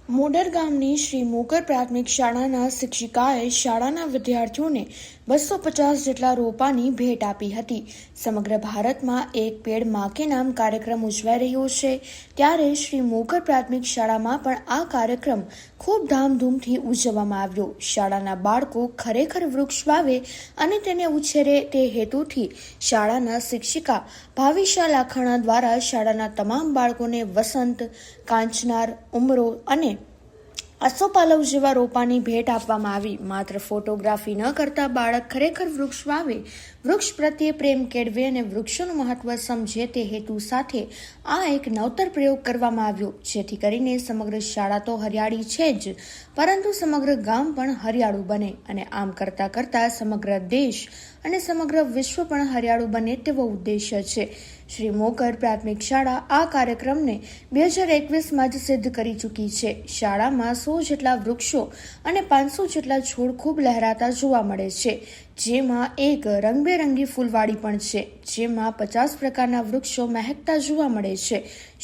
મોડર ગામની શ્રી મોગર પ્રાથમિક શાળાના શિક્ષિકાએ શાળાના વિદ્યાર્થીઓને 250 જેટલા રોપાની ભેટ આપી હતી। સમગ્ર ભારતમાં એક પેડ માં કે નામ કાર્યક્રમ ઉજવાઈ રહ્યો છે, ત્યારે શ્રી મોગર પ્રાથમિક શાળામાં પણ આ કાર્યક્રમ ખૂબ ધામધૂમથી ઉજવવામાં આવ્યો। શાળાના બાળકો ખરેખર વૃક્ષ વાવે અને તેને ઉછેરે તે હેતુથી શાળાના શિક્ષિકા ભાવિશા લાખાણા દ્વારા શાળાના તમામ બાળકોને વસંત, કાંચનાર, ઉમરો અને આસોપાલવ જેવા રોપાની ભેટ આપવામાં આવી। માત્ર ફોટોગ્રાફી ન કરતા બાળક ખરેખર વૃક્ષ વાવે, વૃક્ષ પ્રત્યે પ્રેમ કેળવે અને વૃક્ષોનું મહત્વ સમજે તે હેતુ સાથે આ એક નવતર પ્રયોગ કરવામાં આવ્યો, જેથી કરીને સમગ્ર શાળા તો હરિયાળી છે જ, પરંતુ સમગ્ર ગામ પણ હરિયાળું બને અને આમ કરતા કરતા સમગ્ર દેશ અને સમગ્ર વિશ્વ પણ હરિયાળું બને તેવો ઉદ્દેશ્ય છે। શ્રી મોગર પ્રાથમિક શાળા આ કાર્યક્રમને 2021માં જ સિદ્ધ કરી ચૂકી છે। શાળામાં 100 જેટલા વૃક્ષો અને 500 જેટલા છોડ ખૂબ લહેરાતા જોવા મળે છે, જેમાં એક રંગબેરંગી ફૂલવાડી પણ છે, જેમાં 50 પ્રકારના વૃક્ષો મહેકતા જોવા મળે છે।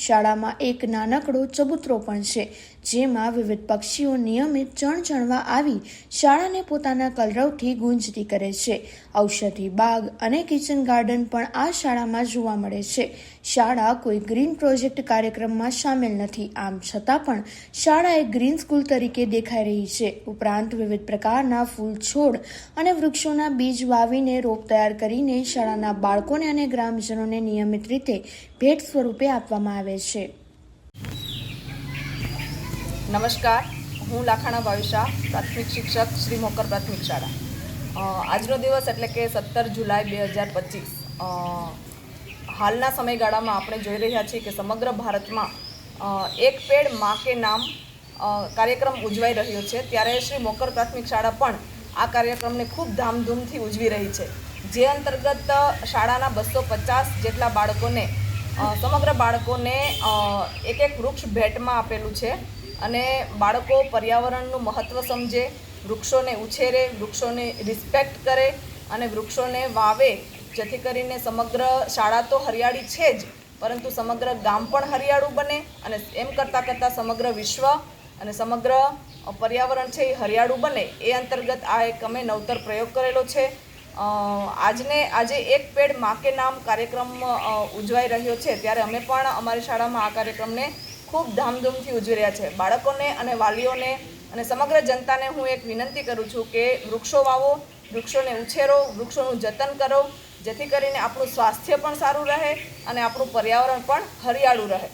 શાળામાં એક નાનકડો ચબૂતરો પણ છે, જેમાં વિવિધ પક્ષીઓ નિયમિત ચણચણવા આવી શાળાને પોતાના કલરવથી ગુંજતી કરે છે। ઔષધિ બાગ અને કિચન ગાર્ડન પણ આ શાળામાં જોવા મળે છે। શાળા કોઈ ગ્રીન પ્રોજેક્ટ કાર્યક્રમમાં સામેલ નથી, આમ છતાં પણ શાળા એક ગ્રીન સ્કૂલ તરીકે દેખાઈ રહી છે। ઉપરાંત વિવિધ પ્રકારના ફૂલ છોડ અને વૃક્ષોના બીજ વાવીને રોપ તૈયાર કરીને શાળાના બાળકોને અને ગ્રામજનોને નિયમિત રીતે ભેટ સ્વરૂપે આપવામાં આવે છે। નમસ્કાર, હું લાખાણા ભાવિશા, પ્રાથમિક શિક્ષક શ્રી મોગર પ્રાથમિક શાળા। આજનો દિવસ એટલે કે 17 જુલાઈ 2025। હાલના સમયગાળામાં આપણે જોઈ રહ્યા છીએ કે સમગ્ર ભારતમાં એક પેડ માં કે નામ કાર્યક્રમ ઉજવાઈ રહ્યો છે, ત્યારે શ્રી મોગર પ્રાથમિક શાળા પણ આ કાર્યક્રમને ખૂબ ધામધૂમથી ઉજવી રહી છે, જે અંતર્ગત શાળાના 250 જેટલા બાળકોને સમગ્ર બાળકોને એક વૃક્ષ ભેટમાં આપેલું છે અને બાળકો પર્યાવરણનું મહત્ત્વ સમજે, વૃક્ષોને ઉછેરે, વૃક્ષોને રિસ્પેક્ટ કરે અને વૃક્ષોને વાવે, જેથી કરીને સમગ્ર શાળા તો હરિયાળી છે જ, પરંતુ સમગ્ર ગામ પણ હરિયાળું બને અને એમ કરતાં કરતાં સમગ્ર વિશ્વ અને સમગ્ર પર્યાવરણ છે એ હરિયાળું બને, એ અંતર્ગત આ એક અમે નવતર પ્રયોગ કરેલો છે। આજે એક પેડ માં કે નામ કાર્યક્રમ ઉજવાઈ રહ્યો છે, ત્યારે અમે પણ અમારી શાળામાં આ કાર્યક્રમને ખૂબ ધામધૂમથી ઉજવી રહ્યા છે। બાળકોને અને વાલીઓને અને સમગ્ર જનતાને હું એક વિનંતી કરું છું કે વૃક્ષો વાવો, વૃક્ષોને ઉછેરો, વૃક્ષોનું જતન કરો, જેથી કરીને આપણું સ્વાસ્થ્ય પણ સારું રહે અને આપણું પર્યાવરણ પણ હરિયાળું રહે।